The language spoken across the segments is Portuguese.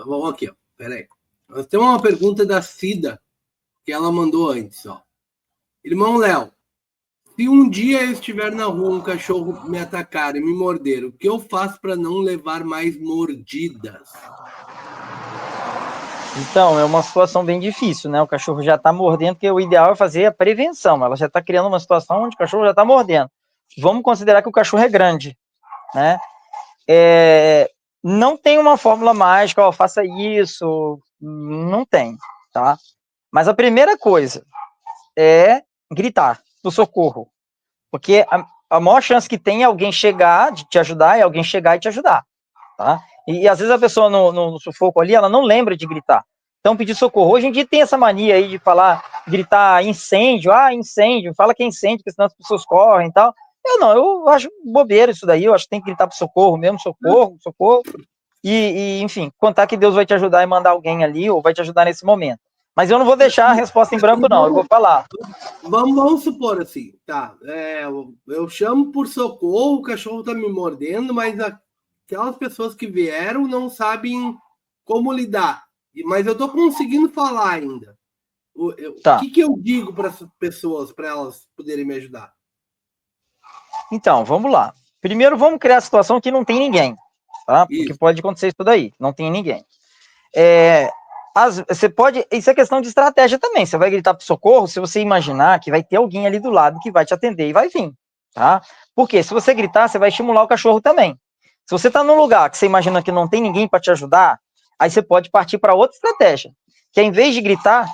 Vamos aqui, ó. Peraí. Nós temos uma pergunta da Cida, que ela mandou antes, ó. Irmão Léo, se um dia eu estiver na rua, um cachorro me atacar e me morder, o que eu faço para não levar mais mordidas? Então, é uma situação bem difícil, né? O cachorro já está mordendo, porque o ideal é fazer a prevenção. Ela já está criando uma situação onde o cachorro já está mordendo. Vamos considerar que o cachorro é grande, né? Não tem uma fórmula mágica, ó, faça isso, não tem, tá? Mas a primeira coisa é gritar pro socorro, porque a maior chance que tem é alguém chegar, de te ajudar, é alguém chegar e te ajudar, tá? E às vezes a pessoa no sufoco ali, ela não lembra de gritar. Então, pedir socorro. Hoje em dia tem essa mania aí de falar, gritar incêndio, fala que é incêndio, porque senão as pessoas correm e tal. Eu acho bobeira isso daí, eu acho que tem que gritar pro socorro mesmo, socorro. Enfim, contar que Deus vai te ajudar e mandar alguém ali, ou vai te ajudar nesse momento. Mas eu não vou deixar a resposta em branco, não, eu vou falar. Vamos supor assim, tá? Eu chamo por socorro, o cachorro tá me mordendo, mas aquelas pessoas que vieram não sabem como lidar. Mas eu tô conseguindo falar ainda. O Tá. que eu digo para essas pessoas, para elas poderem me ajudar? Então, vamos lá. Primeiro, vamos criar a situação que não tem ninguém, tá? Porque Isso. pode acontecer isso daí, não tem ninguém. Você pode. Isso é questão de estratégia também. Você vai gritar pro socorro se você imaginar que vai ter alguém ali do lado que vai te atender e vai vir, tá? Porque se você gritar, você vai estimular o cachorro também. Se você tá num lugar que você imagina que não tem ninguém para te ajudar, aí você pode partir para outra estratégia, que em vez de gritar,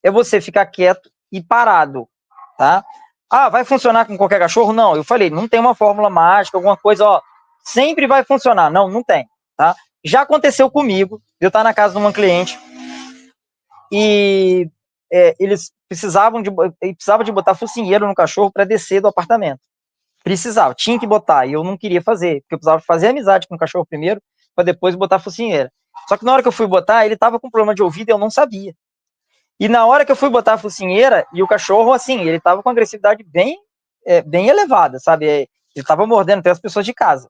é você ficar quieto e parado, tá? Ah, vai funcionar com qualquer cachorro? Não, eu falei, não tem uma fórmula mágica, alguma coisa, ó, sempre vai funcionar. Não, não tem, tá? Já aconteceu comigo, eu estar na casa de uma cliente e eles precisavam de botar focinheiro no cachorro para descer do apartamento. Precisava, tinha que botar, e eu não queria fazer, porque eu precisava fazer amizade com o cachorro primeiro, para depois botar focinheira. Só que na hora que eu fui botar, ele estava com problema de ouvido e eu não sabia. E na hora que eu fui botar a focinheira, e o cachorro, assim, ele tava com agressividade bem elevada, sabe? Ele tava mordendo até as pessoas de casa.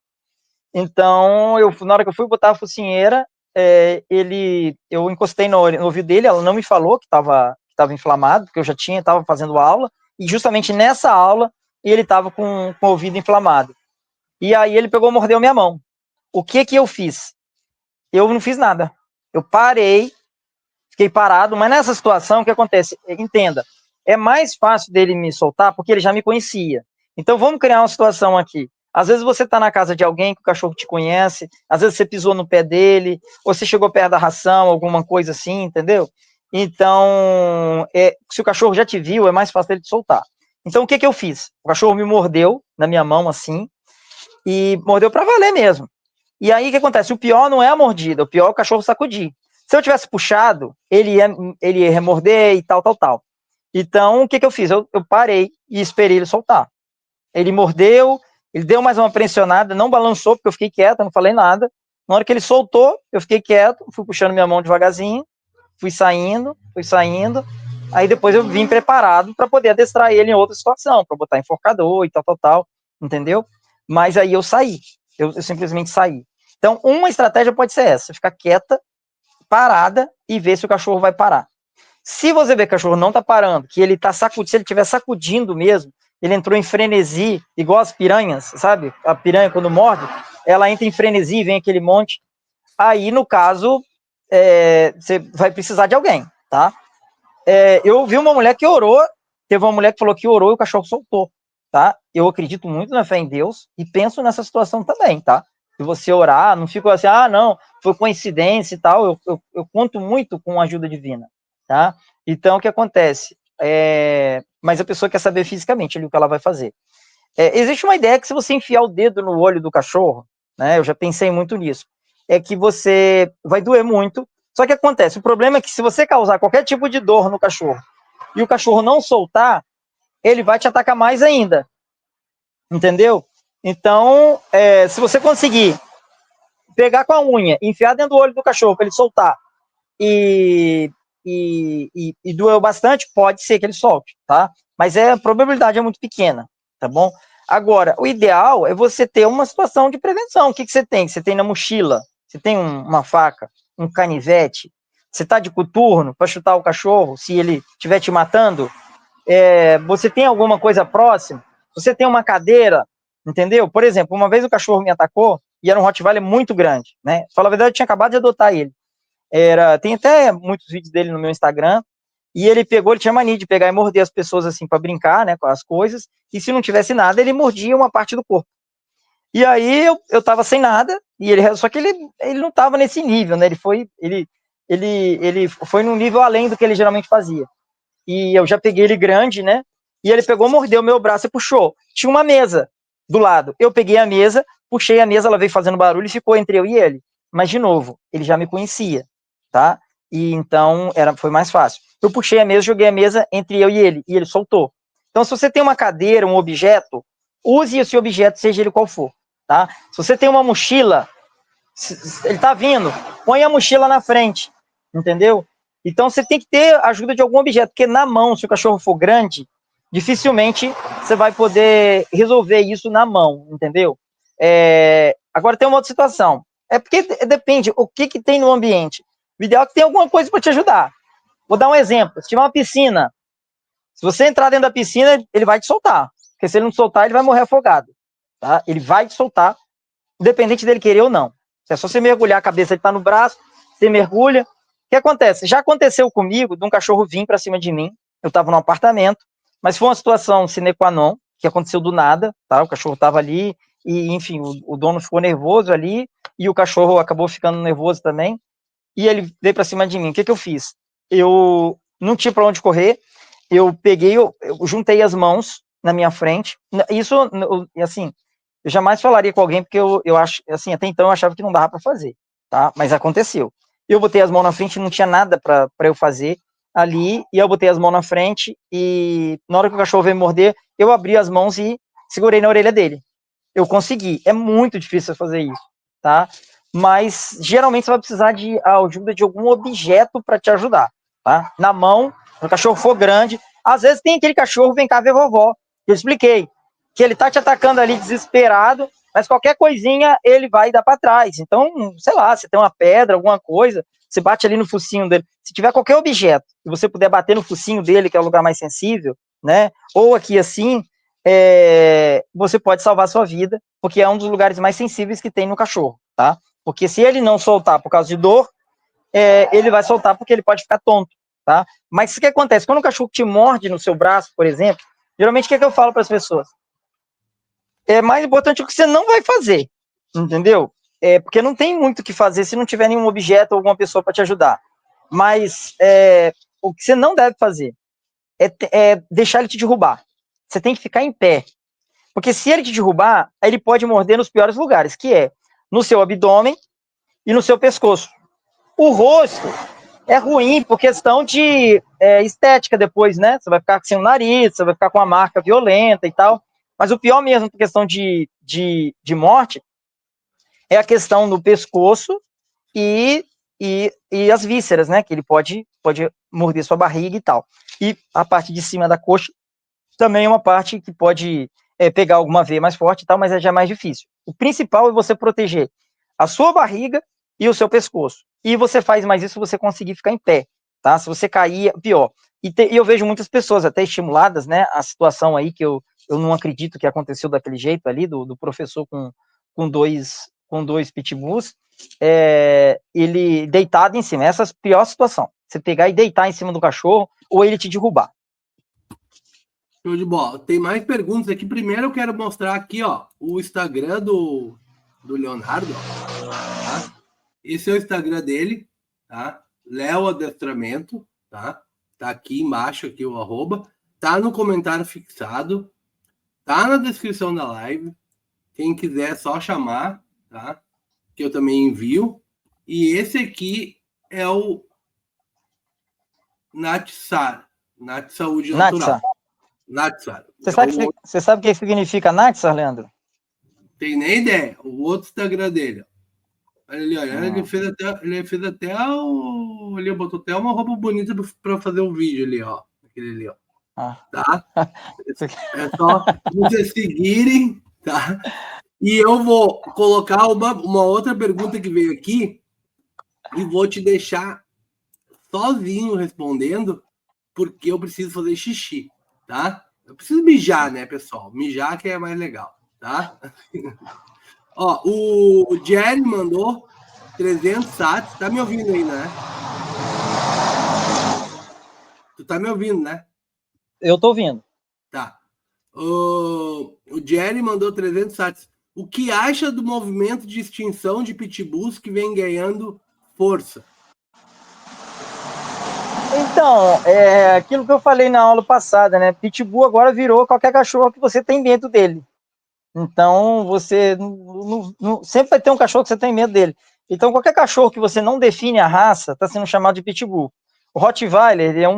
Então, na hora que eu fui botar a focinheira, eu encostei no ouvido dele, ela não me falou que tava inflamado, porque eu já tava fazendo aula, e justamente nessa aula, ele tava com o ouvido inflamado. E aí ele pegou e mordeu minha mão. O que que eu fiz? Eu não fiz nada. Eu parei, fiquei parado, mas nessa situação, o que acontece? Entenda, é mais fácil dele me soltar porque ele já me conhecia. Então vamos criar uma situação aqui. Às vezes você está na casa de alguém que o cachorro te conhece, às vezes você pisou no pé dele, ou você chegou perto da ração, alguma coisa assim, entendeu? Então, se o cachorro já te viu, é mais fácil dele te soltar. Então o que que eu fiz? O cachorro me mordeu na minha mão assim, e mordeu para valer mesmo. E aí o que acontece? O pior não é a mordida, o pior é o cachorro sacudir. Se eu tivesse puxado, ele ia remorder e tal. Então, o que que eu fiz? Eu parei e esperei ele soltar. Ele mordeu, ele deu mais uma pressionada, não balançou, porque eu fiquei quieto, não falei nada. Na hora que ele soltou, eu fiquei quieto, fui puxando minha mão devagarzinho, fui saindo. Aí depois eu vim preparado para poder adestrar ele em outra situação, para botar enforcador e tal, entendeu? Mas aí eu saí, eu simplesmente saí. Então, uma estratégia pode ser essa, ficar quieta, parada e ver se o cachorro vai parar. Se você ver que o cachorro não tá parando, que ele tá sacudindo, se ele estiver sacudindo mesmo, ele entrou em frenesi, igual as piranhas, sabe? A piranha quando morde, ela entra em frenesi, vem aquele monte. Aí, no caso, você vai precisar de alguém, tá? Eu vi uma mulher que orou, teve uma mulher que falou que orou e o cachorro soltou, tá? Eu acredito muito na fé em Deus e penso nessa situação também, tá? Se você orar, não fico assim, não, foi coincidência e tal, eu conto muito com a ajuda divina, tá? Então, o que acontece? Mas a pessoa quer saber fisicamente ali o que ela vai fazer. Existe uma ideia que se você enfiar o dedo no olho do cachorro, né, eu já pensei muito nisso, é que você vai doer muito, só que acontece, o problema é que se você causar qualquer tipo de dor no cachorro e o cachorro não soltar, ele vai te atacar mais ainda, entendeu? Então, se você conseguir pegar com a unha, enfiar dentro do olho do cachorro para ele soltar e doeu bastante, pode ser que ele solte, tá? Mas a probabilidade é muito pequena, tá bom? Agora, o ideal é você ter uma situação de prevenção. O que você tem? Você tem na mochila? Você tem uma faca? um canivete, você tá de coturno para chutar o cachorro, se ele estiver te matando, você tem alguma coisa próxima, você tem uma cadeira, entendeu? Por exemplo, uma vez o cachorro me atacou, e era um Rottweiler muito grande, né? Fala a verdade, eu tinha acabado de adotar ele. Tem até muitos vídeos dele no meu Instagram, e ele tinha mania de pegar e morder as pessoas assim para brincar, né, com as coisas, e se não tivesse nada, ele mordia uma parte do corpo. E aí eu tava sem nada, e só que ele não tava nesse nível, né? Ele foi num nível além do que ele geralmente fazia. E eu já peguei ele grande, né? E ele pegou, mordeu meu braço e puxou. Tinha uma mesa do lado. Eu peguei a mesa, puxei a mesa, ela veio fazendo barulho e ficou entre eu e ele. Mas, de novo, ele já me conhecia, tá? E então foi mais fácil. Eu puxei a mesa, joguei a mesa entre eu e ele soltou. Então, se você tem uma cadeira, um objeto, use esse objeto, seja ele qual for, tá? Se você tem uma mochila, ele tá vindo, põe a mochila na frente, entendeu? Então você tem que ter ajuda de algum objeto, porque na mão, se o cachorro for grande, dificilmente você vai poder resolver isso na mão, entendeu? Agora tem uma outra situação. Porque depende o que tem no ambiente. O ideal é que tenha alguma coisa para te ajudar. Vou dar um exemplo. Se tiver uma piscina, se você entrar dentro da piscina, ele vai te soltar. Porque se ele não te soltar, ele vai morrer afogado. Tá? Ele vai te soltar, independente dele querer ou não. É só você mergulhar, a cabeça ele tá no braço, você mergulha. O que acontece? Já aconteceu comigo de um cachorro vir para cima de mim. Eu estava num apartamento, mas foi uma situação sine qua non, que aconteceu do nada, tá? O cachorro estava ali e, enfim, o dono ficou nervoso ali e o cachorro acabou ficando nervoso também. E ele veio para cima de mim. O que eu fiz? Eu não tinha para onde correr. Eu peguei, eu juntei as mãos na minha frente. Isso, assim, eu jamais falaria com alguém, porque eu acho, assim, até então eu achava que não dava para fazer, tá? Mas aconteceu. Eu botei as mãos na frente, não tinha nada para eu fazer ali, e eu botei as mãos na frente, e na hora que o cachorro veio me morder, eu abri as mãos e segurei na orelha dele. Eu consegui. É muito difícil fazer isso, tá? Mas geralmente você vai precisar de ajuda de algum objeto para te ajudar, tá? Na mão, se o cachorro for grande, às vezes tem aquele cachorro, vem cá ver vovó, eu expliquei, que ele tá te atacando ali desesperado, mas qualquer coisinha ele vai dar para trás. Então, sei lá, você tem uma pedra, alguma coisa, você bate ali no focinho dele. Se tiver qualquer objeto e você puder bater no focinho dele, que é o lugar mais sensível, né? Ou aqui assim, você pode salvar a sua vida, porque é um dos lugares mais sensíveis que tem no cachorro, tá? Porque se ele não soltar por causa de dor, ele vai soltar porque ele pode ficar tonto, tá? Mas o que acontece? Quando o cachorro te morde no seu braço, por exemplo, geralmente o que eu falo para as pessoas? É mais importante o que você não vai fazer, entendeu? Porque não tem muito o que fazer se não tiver nenhum objeto ou alguma pessoa para te ajudar. Mas o que você não deve fazer é deixar ele te derrubar. Você tem que ficar em pé. Porque se ele te derrubar, ele pode morder nos piores lugares, que é no seu abdômen e no seu pescoço. O rosto é ruim por questão de estética depois, né? Você vai ficar sem o nariz, você vai ficar com uma marca violenta e tal. Mas o pior mesmo, por questão de morte, é a questão do pescoço e as vísceras, né? Que ele pode morder sua barriga e tal. E a parte de cima da coxa também é uma parte que pode pegar alguma veia mais forte e tal, mas já é mais difícil. O principal é você proteger a sua barriga e o seu pescoço. E você faz mais isso se você conseguir ficar em pé, tá? Se você cair, é pior. E eu vejo muitas pessoas até estimuladas, né? A situação aí que eu não acredito que aconteceu daquele jeito ali, do professor com dois pitbulls, ele deitado em cima. Essa é a pior situação. Você pegar e deitar em cima do cachorro ou ele te derrubar. Show de bola. Tem mais perguntas aqui. Primeiro eu quero mostrar aqui, ó, o Instagram do Leonardo. Tá? Esse é o Instagram dele, tá? Léo Adestramento, tá? Tá aqui embaixo, aqui o arroba. Tá no comentário fixado. Tá na descrição da live. Quem quiser é só chamar, tá? Que eu também envio. E esse aqui é o Natsar. Nat Saúde Natural. Natsar. Você sabe o que significa Natsar, Leandro? Tem nem ideia. O outro Instagram dele. Olha, ele fez até ele botou até uma roupa bonita para fazer um vídeo ali, ó. Aquele ali, ó. Tá? É só vocês seguirem, tá? E eu vou colocar uma outra pergunta que veio aqui, e vou te deixar sozinho respondendo, porque eu preciso fazer xixi, tá? Eu preciso mijar, né, pessoal? Mijar que é mais legal, tá? Ó, o Jerry mandou 300 sats. Tá me ouvindo aí, né? Tu tá me ouvindo, né? Eu tô ouvindo. Tá. O Jerry mandou 300 sats. O que acha do movimento de extinção de pitbulls que vem ganhando força? Então, é aquilo que eu falei na aula passada, né? Pitbull agora virou qualquer cachorro que você tem medo dele. Então, você sempre vai ter um cachorro que você tem medo dele. Então, qualquer cachorro que você não define a raça está sendo chamado de pitbull. O Rottweiler ele é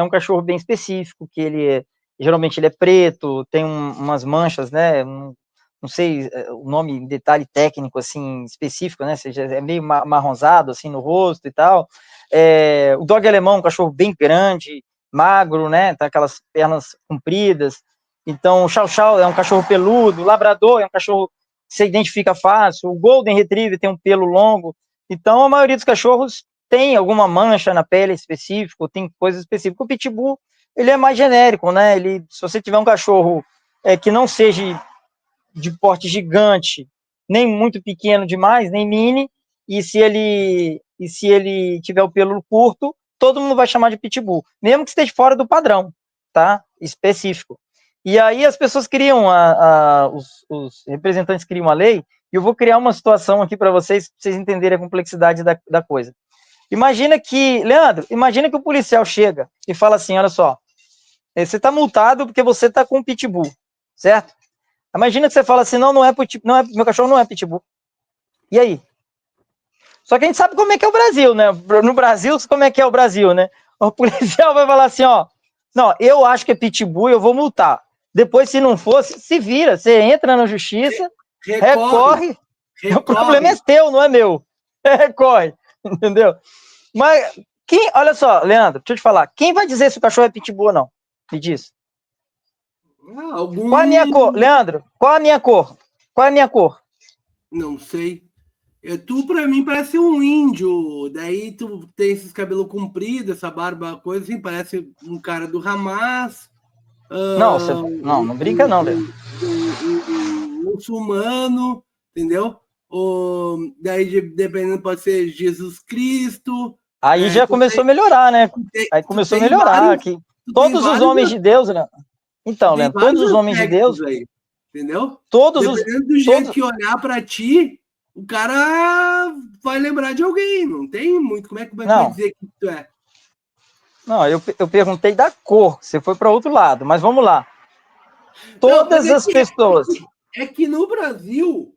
um cachorro bem específico, que geralmente ele é preto, tem umas manchas, né? Não sei o nome em detalhe técnico assim específico, né? Seja, é meio marronzado assim no rosto e tal. O Dog alemão, um cachorro bem grande, magro, né? Tá aquelas pernas compridas. Então, o Chow Chow é um cachorro peludo, o Labrador é um cachorro que se identifica fácil, o Golden Retriever tem um pelo longo. Então, a maioria dos cachorros tem alguma mancha na pele específica, tem coisas específicas. O Pitbull, ele é mais genérico, né? Se você tiver um cachorro que não seja de porte gigante, nem muito pequeno demais, nem mini, e se ele tiver o pelo curto, todo mundo vai chamar de Pitbull, mesmo que esteja fora do padrão, tá? Específico. E aí as pessoas criam, os representantes criam a lei, e eu vou criar uma situação aqui para vocês entenderem a complexidade da coisa. Leandro, imagina que o policial chega e fala assim, olha só, você está multado porque você está com um pitbull, certo? Imagina que você fala assim, não é pitbull, meu cachorro não é pitbull. E aí? Só que a gente sabe como é que é o Brasil, né? No Brasil, como é que é o Brasil, né? O policial vai falar assim, ó, não, eu acho que é pitbull, eu vou multar. Depois, se não fosse, se vira, você entra na justiça, recorre. O problema é teu, não é meu. Recorre, entendeu? Mas, olha só, Leandro, deixa eu te falar, quem vai dizer se o cachorro é pitbull ou não? Me diz. Qual é a minha cor? Leandro, qual é a minha cor? Qual é a minha cor? Não sei. Tu, pra mim, parece um índio. Daí tu tem esses cabelos compridos, essa barba, coisa assim, parece um cara do Hamas. Não brinca não, Leandro. Um muçulmano, entendeu? Daí, dependendo, pode ser Jesus Cristo. Aí já começou a melhorar, né? Aí começou a melhorar aqui. Todos os homens de Deus, né? Então, Leandro, todos os homens de Deus. Aí, entendeu? Todos dependendo do jeito que olhar para ti, o cara vai lembrar de alguém. Não tem muito. Como é que vai dizer que tu é? Não, eu perguntei da cor. Você foi para outro lado, mas vamos lá. Todas as pessoas. É que no Brasil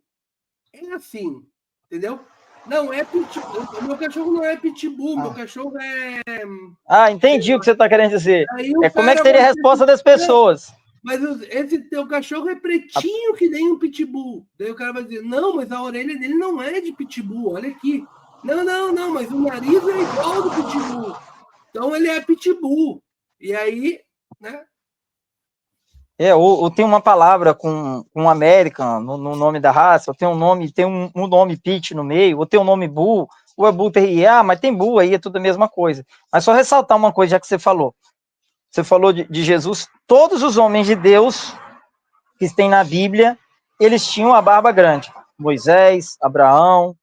é assim, entendeu? Não é pitbull. Meu cachorro não é pitbull, meu cachorro é. Entendi o que você está querendo dizer. Como é que seria a resposta das pessoas? Mas esse teu cachorro é pretinho que nem um pitbull. Daí o cara vai dizer, não, mas a orelha dele não é de pitbull, olha aqui. Não, mas o nariz é igual ao do pitbull. Então ele é pitbull. E aí, né? Ou tem uma palavra com American no nome da raça, ou tem um nome Pit no meio, ou tem um nome Bull, ou é Bull Terrier, mas tem Bull aí, é tudo a mesma coisa. Mas só ressaltar uma coisa, já que você falou. Você falou de Jesus, todos os homens de Deus que tem na Bíblia, eles tinham a barba grande. Moisés, Abraão,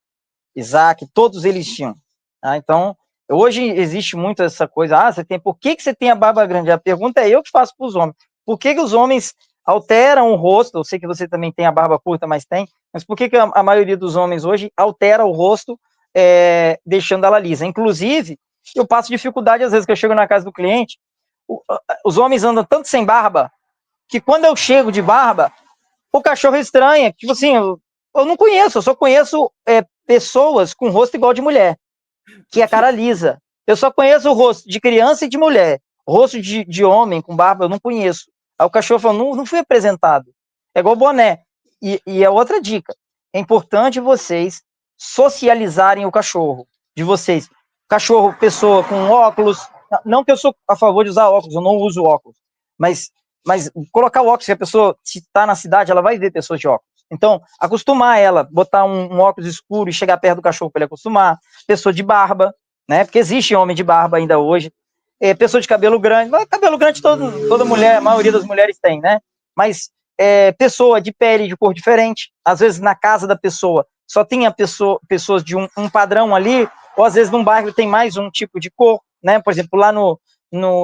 Isaac, todos eles tinham. Tá? Então, hoje existe muito essa coisa, por que você tem a barba grande? A pergunta é eu que faço para os homens. Por que os homens alteram o rosto? Eu sei que você também tem a barba curta, mas por que a maioria dos homens hoje altera o rosto, deixando ela lisa? Inclusive, eu passo dificuldade às vezes que eu chego na casa do cliente, os homens andam tanto sem barba, que quando eu chego de barba, o cachorro estranha. Tipo assim, eu não conheço, eu só conheço pessoas com rosto igual de mulher, que é cara lisa. Eu só conheço o rosto de criança e de mulher. Rosto de homem com barba eu não conheço. Aí o cachorro falou, não fui apresentado. É igual boné. E é outra dica. É importante vocês socializarem o cachorro de vocês. Cachorro, pessoa com óculos. Não que eu sou a favor de usar óculos, eu não uso óculos. Mas colocar o óculos, se a pessoa está na cidade, ela vai ver pessoas de óculos. Então, acostumar ela, botar um óculos escuro e chegar perto do cachorro para ele acostumar. Pessoa de barba, né? Porque existe homem de barba ainda hoje. Pessoa de cabelo grande. Cabelo grande toda mulher, a maioria das mulheres tem, né? Mas pessoa de pele de cor diferente. Às vezes na casa da pessoa só tem pessoas de um padrão ali, ou às vezes num bairro tem mais um tipo de cor, né? Por exemplo, lá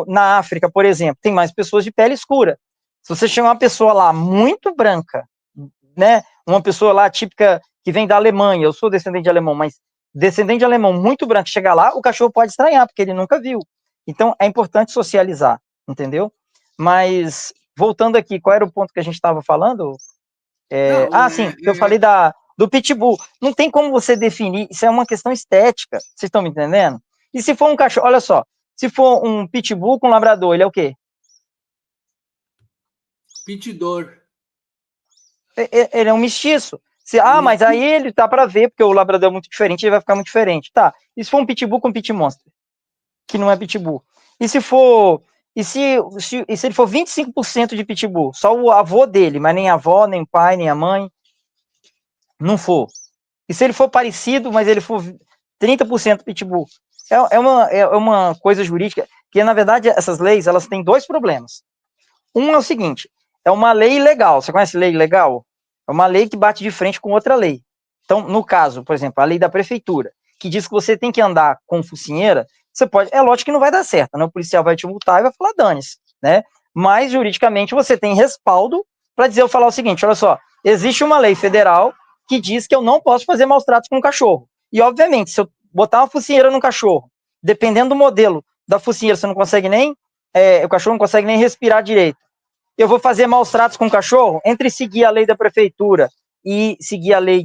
na África, por exemplo, tem mais pessoas de pele escura. Se você chama uma pessoa lá muito branca, né? Uma pessoa lá típica que vem da Alemanha, eu sou descendente de alemão, mas descendente de alemão muito branco, chegar lá, o cachorro pode estranhar, porque ele nunca viu. Então, é importante socializar, entendeu? Mas, voltando aqui, qual era o ponto que a gente estava falando? Sim, eu falei do pitbull. Não tem como você definir, isso é uma questão estética, vocês estão me entendendo? E se for um cachorro, olha só, se for um pitbull com labrador, ele é o quê? Pitidor. Ele é um mestiço. Mas aí ele tá para ver, porque o labrador é muito diferente, ele vai ficar muito diferente. Tá, e se for um pitbull com pit monster, que não é pitbull? E se for... E se ele for 25% de pitbull, só o avô dele, mas nem a avó, nem o pai, nem a mãe, não for. E se ele for parecido, mas ele for 30% pitbull? É uma coisa jurídica, que na verdade essas leis, elas têm dois problemas. Um é o seguinte, é uma lei legal. Você conhece lei legal? É uma lei que bate de frente com outra lei. Então, no caso, por exemplo, a lei da prefeitura, que diz que você tem que andar com focinheira, você pode... É lógico que não vai dar certo, né? O policial vai te multar e vai falar dane-se, né? Mas, juridicamente, você tem respaldo para dizer, eu falar o seguinte, olha só, existe uma lei federal que diz que eu não posso fazer maus tratos com o cachorro. E, obviamente, se eu botar uma focinheira no cachorro, dependendo do modelo da focinheira, você não consegue nem... o cachorro não consegue nem respirar direito. Eu vou fazer maus tratos com o cachorro? Entre seguir a lei da prefeitura e seguir a lei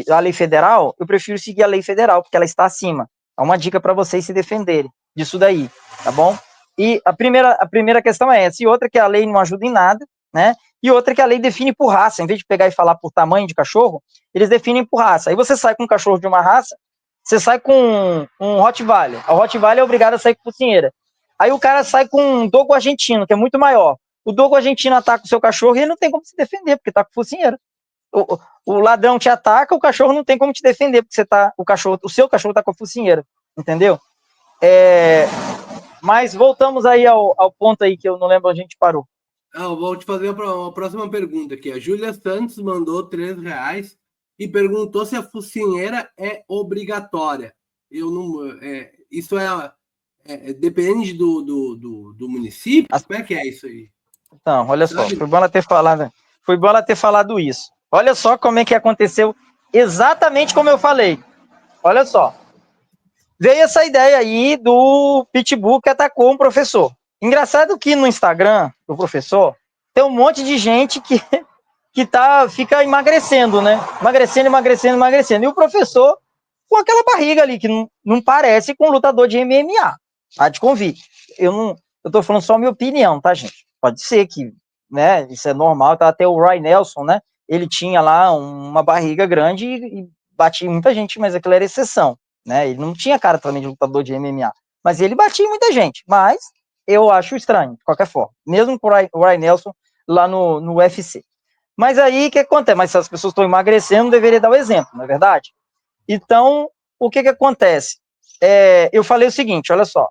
a lei federal, eu prefiro seguir a lei federal, porque ela está acima. É uma dica para vocês se defenderem disso daí, tá bom? E a primeira questão é essa, e outra que a lei não ajuda em nada, né? E outra que a lei define por raça, em vez de pegar e falar por tamanho de cachorro, eles definem por raça. Aí você sai com um cachorro de uma raça, você sai com um Rottweiler. O Rottweiler é obrigado a sair com focinheira. Aí o cara sai com um dogo argentino, que é muito maior. O dogo argentino ataca o seu cachorro e ele não tem como se defender, porque tá com focinheira. O ladrão te ataca, o cachorro não tem como te defender, porque o seu cachorro tá com a focinheira, entendeu? Mas voltamos aí ao ponto aí que eu não lembro onde a gente parou. Eu vou te fazer a próxima pergunta aqui. A Júlia Santos mandou R$ 3 e perguntou se a focinheira é obrigatória. Eu não. Isso depende do município? Como é que é isso aí? Então, olha só, foi bom ela ter falado isso. Olha só como é que aconteceu, exatamente como eu falei. Olha só. Veio essa ideia aí do pitbull que atacou um professor. Engraçado que no Instagram do professor tem um monte de gente que fica emagrecendo, né? Emagrecendo. E o professor com aquela barriga ali, que não parece com um lutador de MMA. Tá de convite. Eu tô falando só a minha opinião, tá, gente? Pode ser que, né, isso é normal, tá? Até o Roy Nelson, né? Ele tinha lá uma barriga grande e batia muita gente, mas aquilo era exceção, né? Ele não tinha cara também de lutador de MMA, mas ele batia muita gente. Mas eu acho estranho, de qualquer forma. Mesmo com o Roy Nelson lá no UFC. Mas aí, o que acontece? Mas se as pessoas estão emagrecendo, deveria dar o exemplo, não é verdade? Então, o que acontece? Eu falei o seguinte, olha só.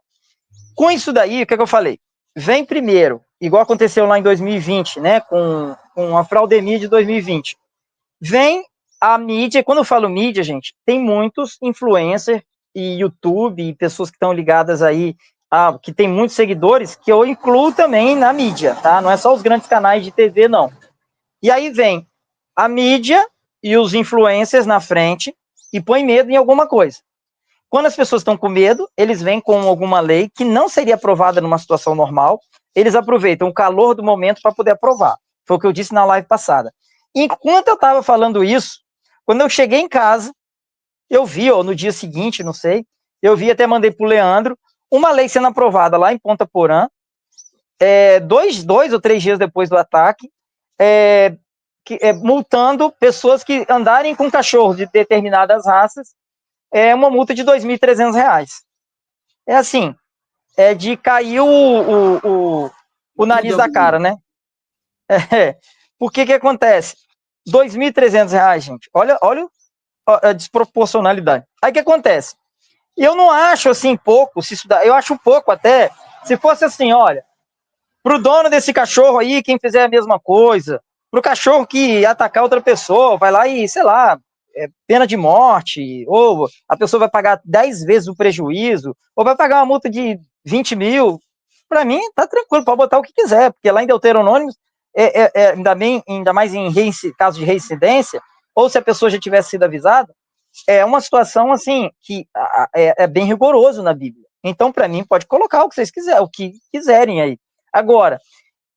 Com isso daí, o que eu falei? Vem primeiro, igual aconteceu lá em 2020, né? Com a Fraudemia de 2020. Vem a mídia, quando eu falo mídia, gente, tem muitos influencers e YouTube e pessoas que estão ligadas aí, que tem muitos seguidores, que eu incluo também na mídia, tá? Não é só os grandes canais de TV, não. E aí vem a mídia e os influencers na frente e põe medo em alguma coisa. Quando as pessoas estão com medo, eles vêm com alguma lei que não seria aprovada numa situação normal, eles aproveitam o calor do momento para poder aprovar. Foi o que eu disse na live passada. Enquanto eu estava falando isso, quando eu cheguei em casa, eu vi, ou no dia seguinte, não sei, eu vi, até mandei para o Leandro, uma lei sendo aprovada lá em Ponta Porã, 2 ou 3 dias depois do ataque, multando pessoas que andarem com cachorros de determinadas raças, uma multa de R$ 2.300. É assim, de cair o nariz da cara, né? Por que acontece? R$ 2.300, gente. Olha a desproporcionalidade. Aí o que acontece? Eu não acho assim pouco, se estudar, eu acho pouco até, se fosse assim, olha, pro dono desse cachorro aí, quem fizer a mesma coisa, pro cachorro que atacar outra pessoa, vai lá e, sei lá, pena de morte, ou a pessoa vai pagar 10 vezes o prejuízo, ou vai pagar uma multa de 20 mil, para mim tá tranquilo, pode botar o que quiser, porque lá em Deuteronômio, ainda mais em caso de reincidência, ou se a pessoa já tivesse sido avisada, é uma situação assim que é bem rigoroso na Bíblia. Então, para mim, pode colocar o que vocês quiserem, o que quiserem aí. Agora,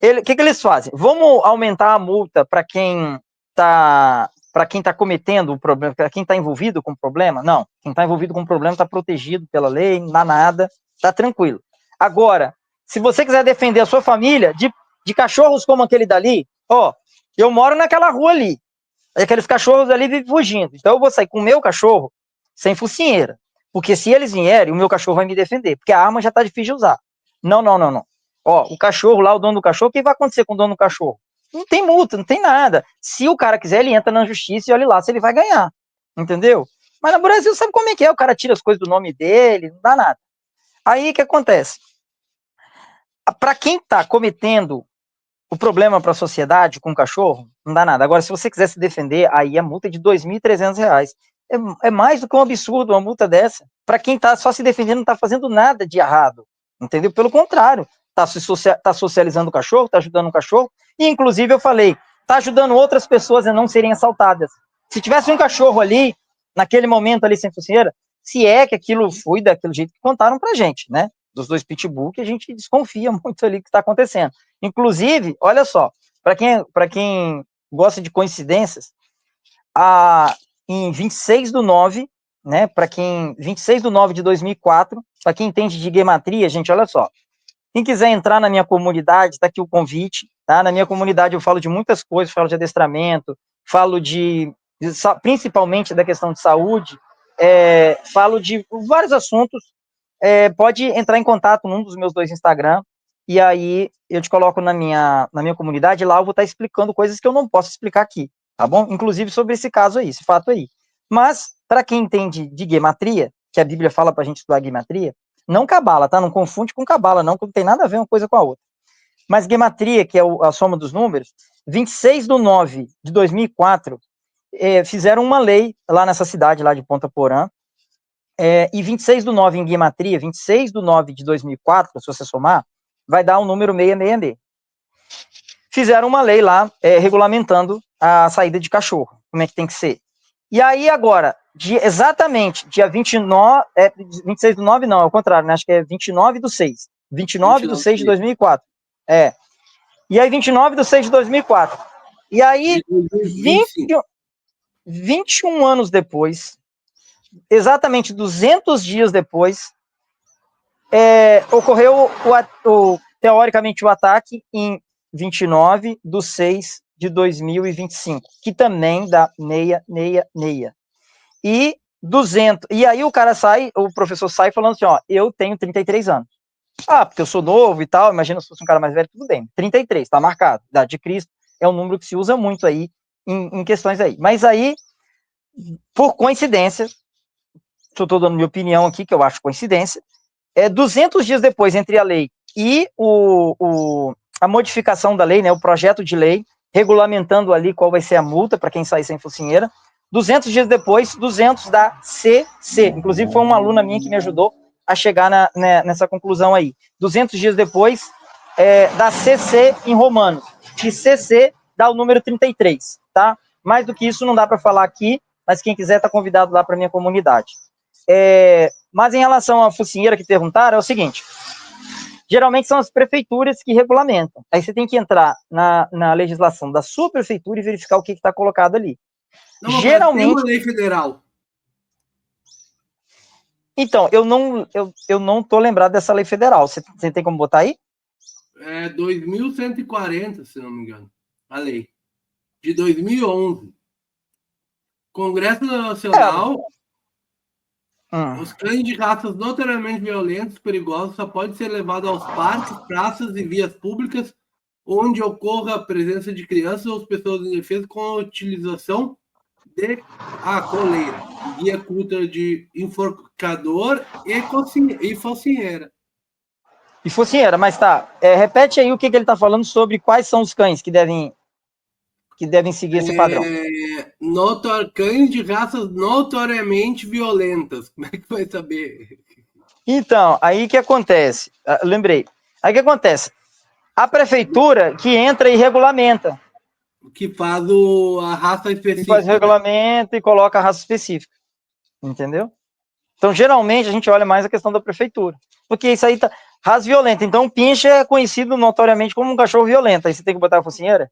o que eles fazem? Vamos aumentar a multa para quem está cometendo o problema, para quem está envolvido com o problema? Não. Quem está envolvido com o problema está protegido pela lei, não dá nada, está tranquilo. Agora, se você quiser defender a sua família de cachorros como aquele dali, ó, eu moro naquela rua ali, aqueles cachorros ali vivem fugindo. Então eu vou sair com o meu cachorro sem focinheira. Porque se eles vierem, o meu cachorro vai me defender. Porque a arma já tá difícil de usar. Não, não, não, não. Ó, o cachorro lá, o dono do cachorro, o que vai acontecer com o dono do cachorro? Não tem multa, não tem nada. Se o cara quiser, ele entra na justiça e olha lá se ele vai ganhar. Entendeu? Mas no Brasil, sabe como é que é? O cara tira as coisas do nome dele, não dá nada. Aí o que acontece? Para quem tá cometendo o problema para a sociedade com o cachorro, não dá nada. Agora, se você quiser se defender, aí a multa é de R$ 2.300. É mais do que um absurdo uma multa dessa. Para quem está só se defendendo, não está fazendo nada de errado. Entendeu? Pelo contrário, está socializando o cachorro, está ajudando o cachorro. E, inclusive, eu falei, está ajudando outras pessoas a não serem assaltadas. Se tivesse um cachorro ali, naquele momento ali sem focinheira, se é que aquilo foi daquele jeito que contaram pra gente, né? Dos 2 pitbull, que a gente desconfia muito ali que está acontecendo. Inclusive, olha só, para quem gosta de coincidências, em 26/9, né, 26/9 de 2004, para quem entende de gematria, gente, olha só, quem quiser entrar na minha comunidade, está aqui o convite, tá? Na minha comunidade eu falo de muitas coisas, falo de adestramento, falo principalmente da questão de saúde, falo de vários assuntos. Pode entrar em contato num dos meus 2 Instagram, e aí eu te coloco na minha comunidade, lá eu vou estar explicando coisas que eu não posso explicar aqui, tá bom? Inclusive sobre esse caso aí, esse fato aí. Mas, para quem entende de gematria, que a Bíblia fala para a gente estudar gematria, não cabala, tá? Não confunde com cabala, não, que não tem nada a ver uma coisa com a outra. Mas gematria, que é a soma dos números, 26/9 de 2004, fizeram uma lei lá nessa cidade, lá de Ponta Porã, e 26/9 em gematria, 26/9 de 2004, se você somar, vai dar o número 666. Fizeram uma lei lá, regulamentando a saída de cachorro, como é que tem que ser. E aí agora, exatamente, dia 29, 26/9 não, é o contrário, né? Acho que é 29/6. 29/6 de 2004. E aí 29/6 de 2004. E aí, 21 anos depois, exatamente 200 dias depois, ocorreu teoricamente o ataque em 29/6 de 2025, que também dá 666. E aí o professor sai falando assim, ó, eu tenho 33 anos. Porque eu sou novo e tal, imagina se fosse um cara mais velho, tudo bem. 33, tá marcado, idade de Cristo, é um número que se usa muito aí em questões aí. Mas aí, por coincidência, só estou dando minha opinião aqui, que eu acho coincidência, 200 dias depois, entre a lei e a modificação da lei, né, o projeto de lei, regulamentando ali qual vai ser a multa para quem sair sem focinheira, 200 dias depois, 200 da CC. Inclusive, foi uma aluna minha que me ajudou a chegar nessa conclusão aí. 200 dias depois, da CC em Romanos. E CC dá o número 33, tá? Mais do que isso não dá para falar aqui, mas quem quiser está convidado lá para minha comunidade. Mas em relação à focinheira que perguntaram, é o seguinte, geralmente são as prefeituras que regulamentam. Aí você tem que entrar na legislação da sua prefeitura e verificar o que está colocado ali. Não, geralmente tem uma lei federal. Então, eu não tô lembrado dessa lei federal. Você tem como botar aí? 2.140, se não me engano, a lei. De 2011. Congresso Nacional... Os cães de raças notoriamente violentos, perigosos, só podem ser levados aos parques, praças e vias públicas onde ocorra a presença de crianças ou pessoas indefesas com a utilização de coleira, guia curta de enforcador e focinheira. E focinheira, mas tá. Repete aí o que ele está falando sobre quais são os cães que devem seguir esse padrão. Cães de raças notoriamente violentas. Como é que vai saber? Então, aí que acontece? Lembrei. Aí que acontece? A prefeitura que entra e regulamenta. Que faz a raça específica. Que faz o regulamento, né? E coloca a raça específica. Entendeu? Então, geralmente, a gente olha mais a questão da prefeitura. Porque isso aí tá. Raça violenta. Então, o pinche é conhecido notoriamente como um cachorro violento. Aí você tem que botar a focinheira.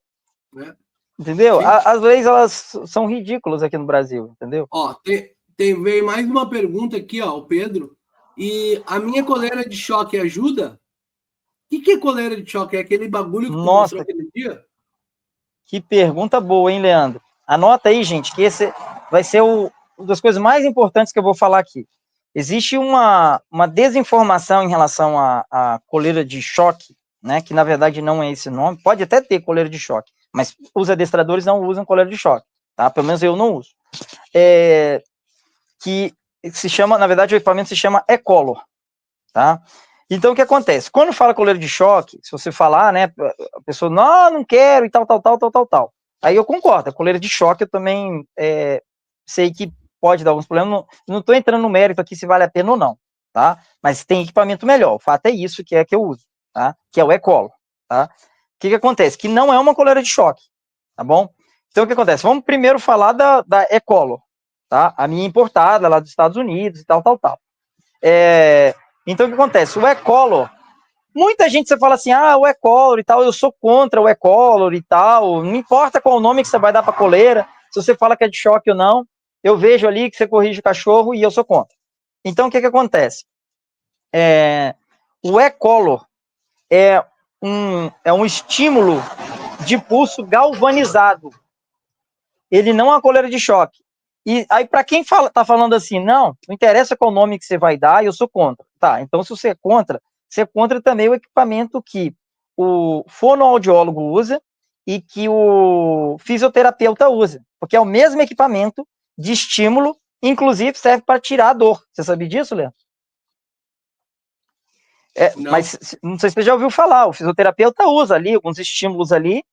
Entendeu? As leis, elas são ridículas aqui no Brasil, entendeu? Ó, veio mais uma pergunta aqui, ó, o Pedro. E a minha coleira de choque ajuda? O que é coleira de choque? É aquele bagulho que tu mostrou aquele dia? Que pergunta boa, hein, Leandro? Anota aí, gente, que esse vai ser uma das coisas mais importantes que eu vou falar aqui. Existe uma desinformação em relação à coleira de choque, né? Que na verdade não é esse nome. Pode até ter coleira de choque, mas os adestradores não usam coleira de choque, tá? Pelo menos eu não uso. Que se chama, na verdade, o equipamento se chama E-Collar, tá? Então, o que acontece? Quando fala coleira de choque, se você falar, né, a pessoa, não quero, e tal. Aí eu concordo, a coleira de choque eu também sei que pode dar alguns problemas, não estou entrando no mérito aqui se vale a pena ou não, tá? Mas tem equipamento melhor, o fato é isso que eu uso, tá? Que é o E-Collar, tá? O que acontece? Que não é uma coleira de choque, tá bom? Então, o que acontece? Vamos primeiro falar da E-Collar, tá? A minha importada lá dos Estados Unidos e tal. Então, o que acontece? O E-Collar, muita gente você fala assim, o E-Collar e tal, eu sou contra o E-Collar e tal, não importa qual o nome que você vai dar para a coleira, se você fala que é de choque ou não, eu vejo ali que você corrige o cachorro e eu sou contra. Então, o que acontece? O E-Collar é um estímulo de pulso galvanizado. Ele não é uma coleira de choque. E aí, para quem tá falando assim, não interessa qual nome que você vai dar, eu sou contra. Tá, então se você é contra também o equipamento que o fonoaudiólogo usa e que o fisioterapeuta usa, porque é o mesmo equipamento de estímulo, inclusive serve para tirar a dor. Você sabia disso, Leandro? Mas não sei se você já ouviu falar, o fisioterapeuta usa ali alguns estímulos ali,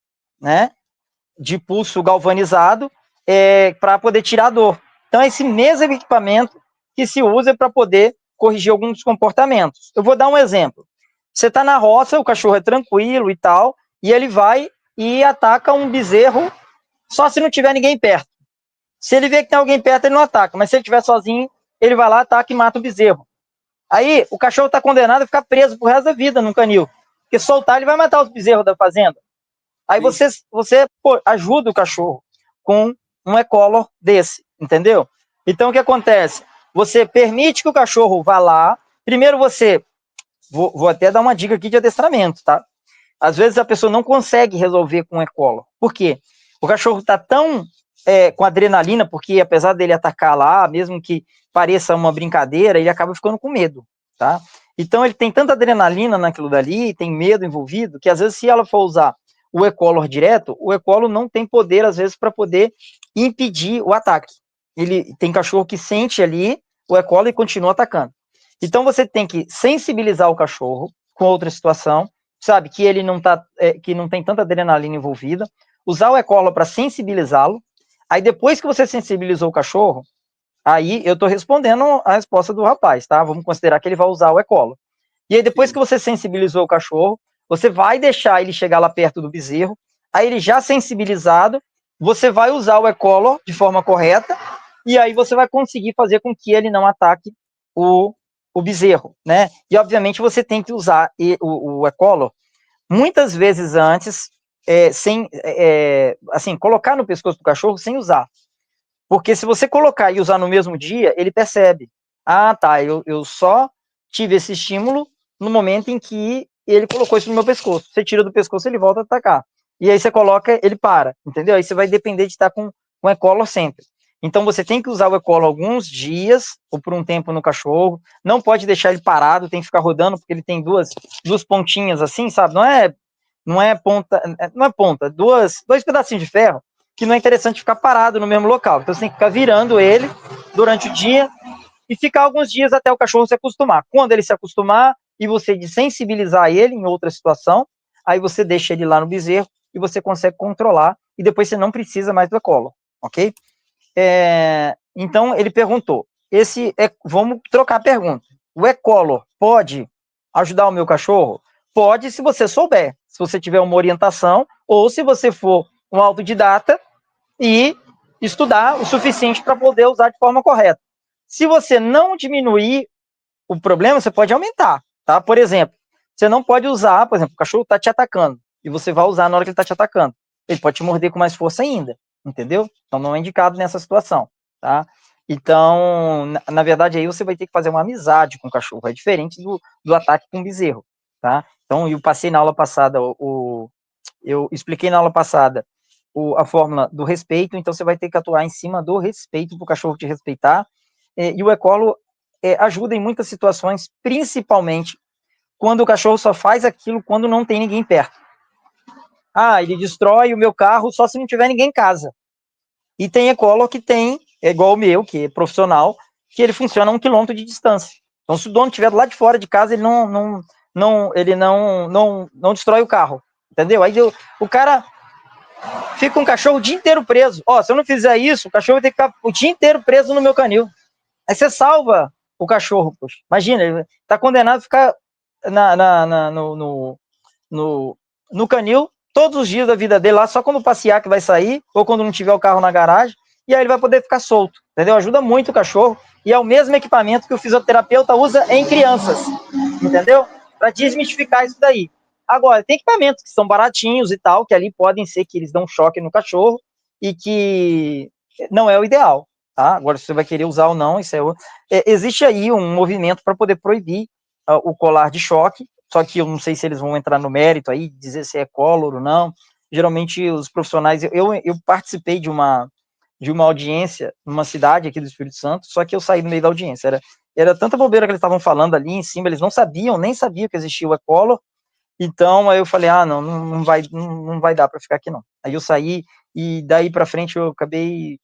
né, de pulso galvanizado, para poder tirar a dor. Então, é esse mesmo equipamento que se usa para poder corrigir alguns comportamentos. Eu vou dar um exemplo. Você está na roça, o cachorro é tranquilo e tal, e ele vai e ataca um bezerro só se não tiver ninguém perto. Se ele vê que tem alguém perto, ele não ataca, mas se ele estiver sozinho, ele vai lá, ataca e mata o bezerro. Aí, o cachorro está condenado a ficar preso pro resto da vida no canil, porque soltar ele vai matar os bezerros da fazenda. Aí você ajuda o cachorro com um E-Collar desse, entendeu? Então, o que acontece? Você permite que o cachorro vá lá. Primeiro vou até dar uma dica aqui de adestramento, tá? Às vezes a pessoa não consegue resolver com E-Collar. Por quê? O cachorro está tão com adrenalina, porque apesar dele atacar lá, mesmo que pareça uma brincadeira, ele acaba ficando com medo, tá? Então ele tem tanta adrenalina naquilo dali, tem medo envolvido, que às vezes se ela for usar o E-Collar direto, o E-Collar não tem poder, às vezes, para poder impedir o ataque. Ele tem cachorro que sente ali o E-Collar e continua atacando. Então você tem que sensibilizar o cachorro com outra situação, sabe, que ele não tá, que não tem tanta adrenalina envolvida, usar o E-Collar para sensibilizá-lo. Aí depois que você sensibilizou o cachorro, aí eu estou respondendo a resposta do rapaz, tá? Vamos considerar que ele vai usar o E-Collar. E aí depois que você sensibilizou o cachorro, você vai deixar ele chegar lá perto do bezerro, aí ele já sensibilizado, você vai usar o E-Collar de forma correta, e aí você vai conseguir fazer com que ele não ataque o bezerro, né? E obviamente você tem que usar o E-Collar muitas vezes antes, assim, colocar no pescoço do cachorro sem usar. Porque se você colocar e usar no mesmo dia, ele percebe. Tá, eu só tive esse estímulo no momento em que ele colocou isso no meu pescoço. Você tira do pescoço, ele volta a atacar. E aí você coloca, ele para, entendeu? Aí você vai depender de estar com E-Collar sempre. Então você tem que usar o E-Collar alguns dias, ou por um tempo no cachorro. Não pode deixar ele parado, tem que ficar rodando, porque ele tem duas pontinhas assim, sabe? Não é não é ponta, dois pedacinhos de ferro, que não é interessante ficar parado no mesmo local. Então você tem que ficar virando ele durante o dia e ficar alguns dias até o cachorro se acostumar. Quando ele se acostumar e você desensibilizar ele em outra situação, aí você deixa ele lá no bezerro e você consegue controlar e depois você não precisa mais do e-collar, ok? Então ele perguntou, vamos trocar a pergunta. O e-collar pode ajudar o meu cachorro? Pode, se você souber, se você tiver uma orientação ou se você for um autodidata e estudar o suficiente para poder usar de forma correta. Se você não diminuir o problema, você pode aumentar, tá? Por exemplo, você não pode usar, por exemplo, o cachorro está te atacando e você vai usar na hora que ele está te atacando. Ele pode te morder com mais força ainda, entendeu? Então não é indicado nessa situação, tá? Então, na verdade, aí você vai ter que fazer uma amizade com o cachorro. É diferente do ataque com o bezerro, tá? Então, eu passei na aula passada, eu expliquei na aula passada a fórmula do respeito, então você vai ter que atuar em cima do respeito para o cachorro te respeitar. E o e-collar ajuda em muitas situações, principalmente quando o cachorro só faz aquilo quando não tem ninguém perto. Ele destrói o meu carro só se não tiver ninguém em casa. E tem e-collar que tem, é igual o meu, que é profissional, que ele funciona a 1 quilômetro de distância. Então, se o dono estiver do lado de fora de casa, ele não destrói o carro, entendeu? Aí o cara fica um cachorro o dia inteiro preso. Se eu não fizer isso, o cachorro vai ter que ficar o dia inteiro preso no meu canil. Aí você salva o cachorro, poxa. Imagina, ele tá condenado a ficar no canil todos os dias da vida dele lá, só quando passear que vai sair, ou quando não tiver o carro na garagem, e aí ele vai poder ficar solto, entendeu? Ajuda muito o cachorro, e é o mesmo equipamento que o fisioterapeuta usa em crianças, entendeu? Para desmistificar isso daí. Agora, tem equipamentos que são baratinhos e tal, que ali podem ser que eles dão choque no cachorro, e que não é o ideal, tá? Agora, se você vai querer usar ou não, isso existe aí um movimento para poder proibir o colar de choque, só que eu não sei se eles vão entrar no mérito aí, dizer se é collar ou não. Geralmente os profissionais, eu participei de uma audiência numa cidade aqui do Espírito Santo, só que eu saí no meio da audiência, era tanta bobeira que eles estavam falando ali em cima, eles nem sabiam que existia o e-collar, então aí eu falei, não vai dar para ficar aqui não. Aí eu saí, e daí para frente eu acabei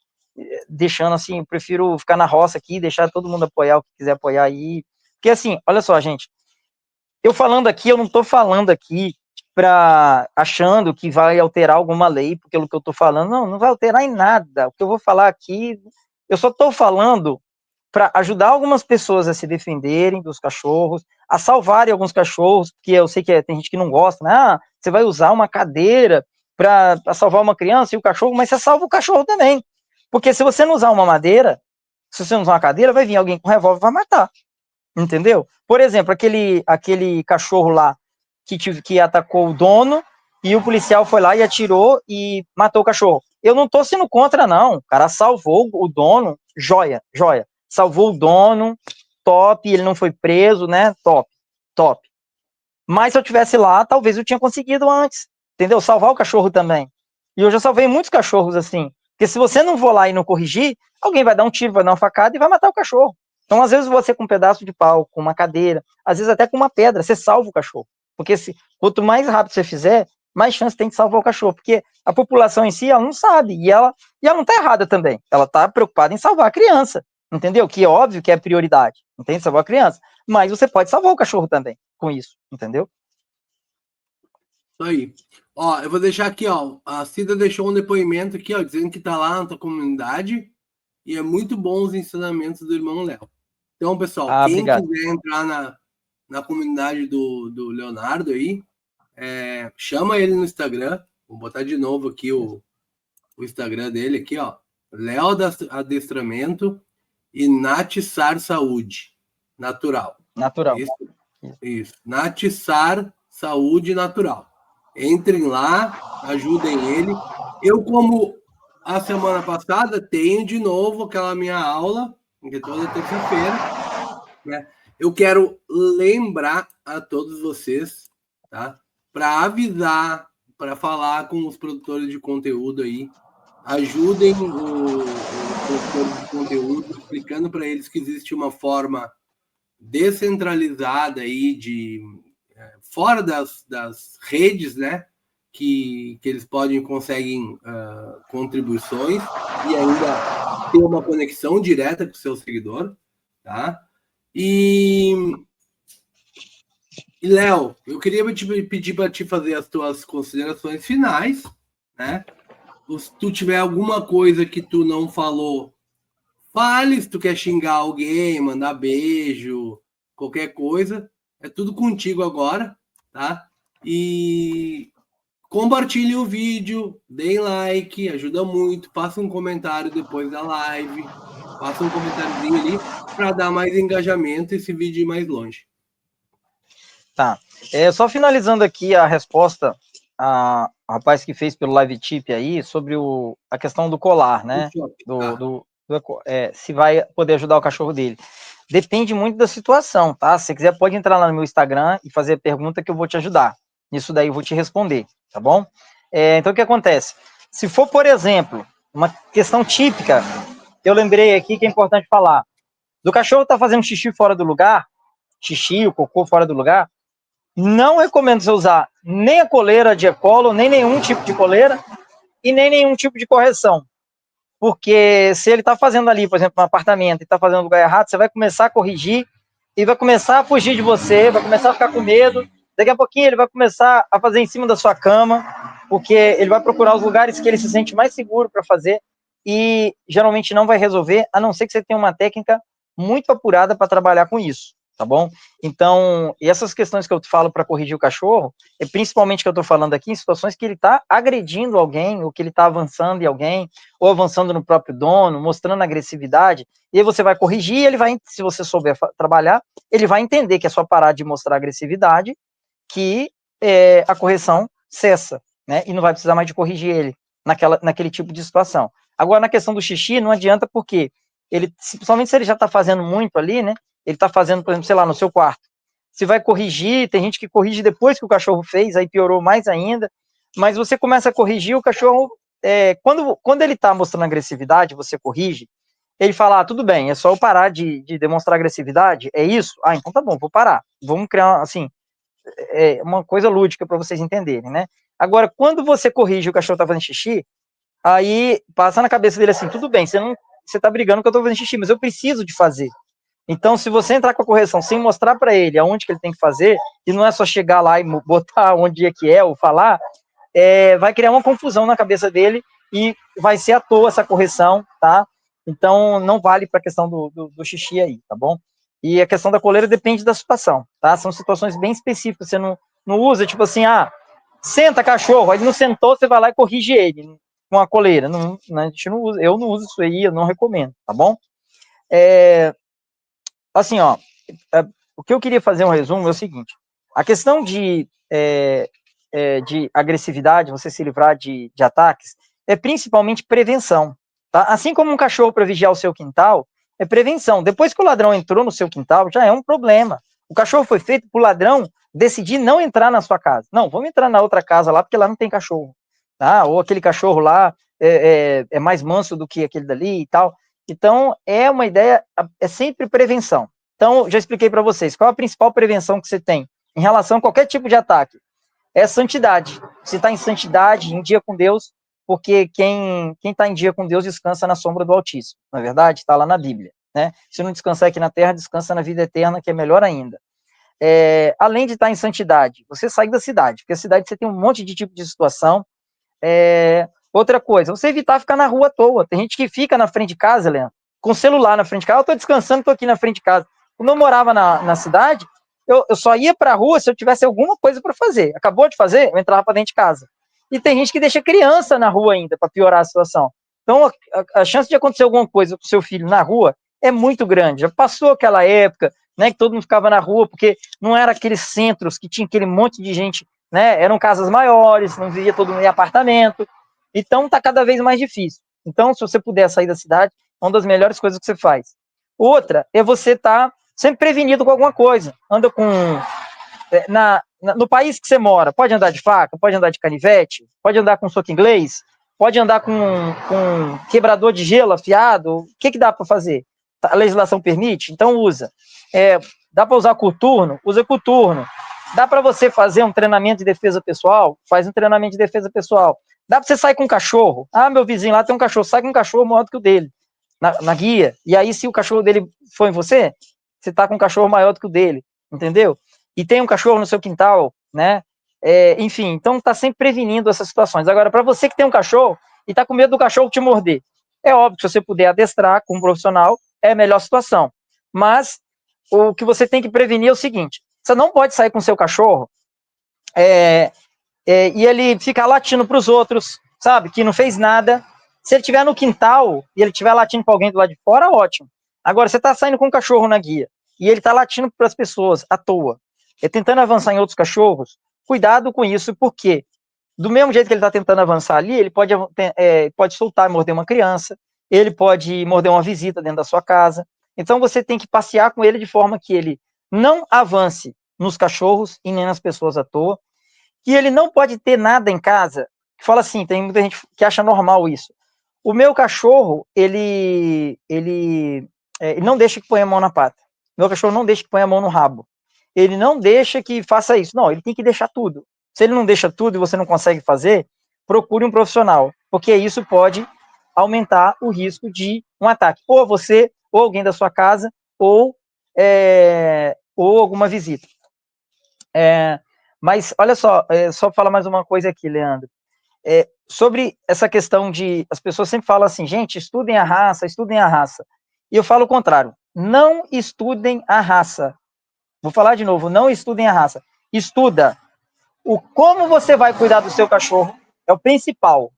deixando assim, eu prefiro ficar na roça aqui, deixar todo mundo apoiar o que quiser apoiar aí, porque assim, olha só, gente, eu não estou falando aqui achando que vai alterar alguma lei, porque pelo que eu estou falando, não vai alterar em nada. O que eu vou falar aqui, eu só estou falando para ajudar algumas pessoas a se defenderem dos cachorros, a salvarem alguns cachorros, porque eu sei que tem gente que não gosta, né? Você vai usar uma cadeira para salvar uma criança e o cachorro, mas você salva o cachorro também. Porque se você não usar uma madeira, se você não usar uma cadeira, vai vir alguém com revólver e vai matar. Entendeu? Por exemplo, aquele cachorro lá que atacou o dono e o policial foi lá e atirou e matou o cachorro. Eu não tô sendo contra, não. O cara salvou o dono, joia. Salvou o dono, top, ele não foi preso, né? Top. Mas se eu tivesse lá, talvez eu tinha conseguido antes, entendeu? Salvar o cachorro também. E eu já salvei muitos cachorros assim. Porque se você não for lá e não corrigir, alguém vai dar um tiro, vai dar uma facada e vai matar o cachorro. Então, às vezes, você com um pedaço de pau, com uma cadeira, às vezes até com uma pedra, você salva o cachorro. Porque quanto mais rápido você fizer, mais chance tem de salvar o cachorro. Porque a população em si, ela não sabe. E ela não está errada também. Ela está preocupada em salvar a criança. Entendeu? Que é óbvio que é prioridade. Entende? Salvar a criança. Mas você pode salvar o cachorro também com isso. Entendeu? Aí. Eu vou deixar aqui, a Cida deixou um depoimento aqui, dizendo que tá lá na tua comunidade e é muito bom os ensinamentos do irmão Léo. Então, pessoal, quem obrigado. quiser entrar na comunidade do Leonardo aí, chama ele no Instagram. Vou botar de novo aqui o Instagram dele aqui, Léo Adestramento e Natissar Saúde Natural. Isso. Natissar Saúde Natural. Entrem lá, ajudem ele. Eu, como a semana passada, tenho de novo aquela minha aula, que é toda terça-feira, né? Eu quero lembrar a todos vocês, tá? Para avisar, para falar com os produtores de conteúdo aí, ajudem os produtores de conteúdo, explicando para eles que existe uma forma descentralizada aí de fora das redes, né? Que eles conseguem contribuições e ainda ter uma conexão direta com o seu seguidor, tá? E Léo, eu queria te pedir para te fazer as tuas considerações finais, né? Se tu tiver alguma coisa que tu não falou, fale. Se tu quer xingar alguém, mandar beijo, qualquer coisa, é tudo contigo agora, tá? E compartilhe o vídeo, deem like, ajuda muito. Passa um comentário depois da live, passa um comentáriozinho ali para dar mais engajamento e esse vídeo ir mais longe. Tá. Só finalizando aqui a resposta ao rapaz que fez pelo live tip aí sobre a questão do colar, né? Se vai poder ajudar o cachorro dele. Depende muito da situação, tá? Se você quiser, pode entrar lá no meu Instagram e fazer a pergunta que eu vou te ajudar. Nisso daí eu vou te responder, tá bom? Então, o que acontece? Se for, por exemplo, uma questão típica, eu lembrei aqui que é importante falar, do cachorro tá fazendo xixi fora do lugar, xixi, o cocô fora do lugar, não recomendo você usar nem a coleira de ecolo, nem nenhum tipo de coleira e nem nenhum tipo de correção. Porque se ele está fazendo ali, por exemplo, um apartamento e está fazendo no lugar errado, você vai começar a corrigir e vai começar a fugir de você, vai começar a ficar com medo. Daqui a pouquinho ele vai começar a fazer em cima da sua cama, porque ele vai procurar os lugares que ele se sente mais seguro para fazer e geralmente não vai resolver, a não ser que você tenha uma técnica muito apurada para trabalhar com isso, tá bom? Então, essas questões que eu falo para corrigir o cachorro, é principalmente que eu estou falando aqui em situações que ele está agredindo alguém, ou que ele está avançando em alguém, ou avançando no próprio dono, mostrando agressividade, e aí você vai corrigir, ele vai, se você souber trabalhar, ele vai entender que é só parar de mostrar agressividade, que a correção cessa, né? E não vai precisar mais de corrigir ele naquele tipo de situação. Agora, na questão do xixi, não adianta porque principalmente se ele já está fazendo muito ali, né? Ele está fazendo, por exemplo, sei lá, no seu quarto. Você vai corrigir, tem gente que corrige depois que o cachorro fez, aí piorou mais ainda, mas você começa a corrigir, o cachorro, quando ele está mostrando agressividade, você corrige, ele fala, tudo bem, é só eu parar de demonstrar agressividade, é isso? Então tá bom, vou parar. Vamos criar, assim, uma coisa lúdica para vocês entenderem, né? Agora, quando você corrige o cachorro tá fazendo xixi, aí passa na cabeça dele assim, tudo bem, você tá brigando que eu tô fazendo xixi, mas eu preciso de fazer. Então, se você entrar com a correção sem mostrar para ele aonde que ele tem que fazer, e não é só chegar lá e botar onde é que ou falar, vai criar uma confusão na cabeça dele e vai ser à toa essa correção, tá? Então, não vale para a questão do xixi aí, tá bom? E a questão da coleira depende da situação, tá? São situações bem específicas, você não usa, tipo assim, senta cachorro, aí não sentou, você vai lá e corrige ele com a coleira. Não, a gente não usa, eu não uso isso aí, eu não recomendo, tá bom? Assim, o que eu queria fazer um resumo é o seguinte, a questão de agressividade, você se livrar de ataques, é principalmente prevenção, tá? Assim como um cachorro para vigiar o seu quintal, é prevenção. Depois que o ladrão entrou no seu quintal, já é um problema. O cachorro foi feito para o ladrão decidir não entrar na sua casa. Não, vamos entrar na outra casa lá, porque lá não tem cachorro, tá? Ou aquele cachorro lá é mais manso do que aquele dali e tal. Então, é uma ideia, é sempre prevenção. Então, já expliquei para vocês, qual a principal prevenção que você tem em relação a qualquer tipo de ataque? É santidade. Você está em santidade, em dia com Deus, porque quem está em dia com Deus descansa na sombra do Altíssimo, não é verdade? Está lá na Bíblia, né? Se não descansar aqui na terra, descansa na vida eterna, que é melhor ainda. Além de estar em santidade, você sai da cidade, porque a cidade você tem um monte de tipo de situação. Outra coisa, você evitar ficar na rua à toa. Tem gente que fica na frente de casa, Leandro, com celular na frente de casa. Eu estou descansando, estou aqui na frente de casa. Quando eu morava na cidade, eu só ia para a rua se eu tivesse alguma coisa para fazer. Acabou de fazer, eu entrava para dentro de casa. E tem gente que deixa criança na rua ainda, para piorar a situação. Então, a chance de acontecer alguma coisa com o seu filho na rua é muito grande. Já passou aquela época, né, que todo mundo ficava na rua, porque não era aqueles centros que tinha aquele monte de gente, né, eram casas maiores, não vivia todo mundo em apartamento. Então, está cada vez mais difícil. Então, se você puder sair da cidade, é uma das melhores coisas que você faz. Outra é você estar sempre prevenido com alguma coisa. Anda com... no país que você mora, pode andar de faca, pode andar de canivete, pode andar com soco inglês, pode andar com quebrador de gelo afiado. O que dá para fazer? A legislação permite? Então usa. Dá para usar coturno? Usa coturno. Dá para você fazer um treinamento de defesa pessoal? Faz um treinamento de defesa pessoal. Dá para você sair com um cachorro? Ah, meu vizinho lá tem um cachorro, sai com um cachorro maior do que o dele, na guia. E aí, se o cachorro dele for em você, você tá com um cachorro maior do que o dele, entendeu? E tem um cachorro no seu quintal, né? Enfim, então tá sempre prevenindo essas situações. Agora, para você que tem um cachorro e tá com medo do cachorro te morder, é óbvio que se você puder adestrar com um profissional, é a melhor situação. Mas o que você tem que prevenir é o seguinte: você não pode sair com seu cachorro e ele ficar latindo para os outros, sabe? Que não fez nada. Se ele estiver no quintal e ele estiver latindo para alguém do lado de fora, ótimo. Agora, você está saindo com um cachorro na guia e ele está latindo para as pessoas à toa, tentando avançar em outros cachorros, cuidado com isso, porque do mesmo jeito que ele está tentando avançar ali, ele pode soltar e morder uma criança, ele pode morder uma visita dentro da sua casa. Então, você tem que passear com ele de forma que ele não avance nos cachorros e nem nas pessoas à toa, que ele não pode ter nada em casa. Fala assim, tem muita gente que acha normal isso. O meu cachorro, ele não deixa que ponha a mão na pata. Meu cachorro não deixa que ponha a mão no rabo. Ele não deixa que faça isso. Não, ele tem que deixar tudo. Se ele não deixa tudo e você não consegue fazer, procure um profissional, porque isso pode aumentar o risco de um ataque. Ou você, ou alguém da sua casa, ou alguma visita. Mas olha só, só falar mais uma coisa aqui, Leandro. Sobre essa questão de... As pessoas sempre falam assim, gente, estudem a raça, estudem a raça. E eu falo o contrário, não estudem a raça. Vou falar de novo, não estudem a raça. Estuda como você vai cuidar do seu cachorro, é o principal.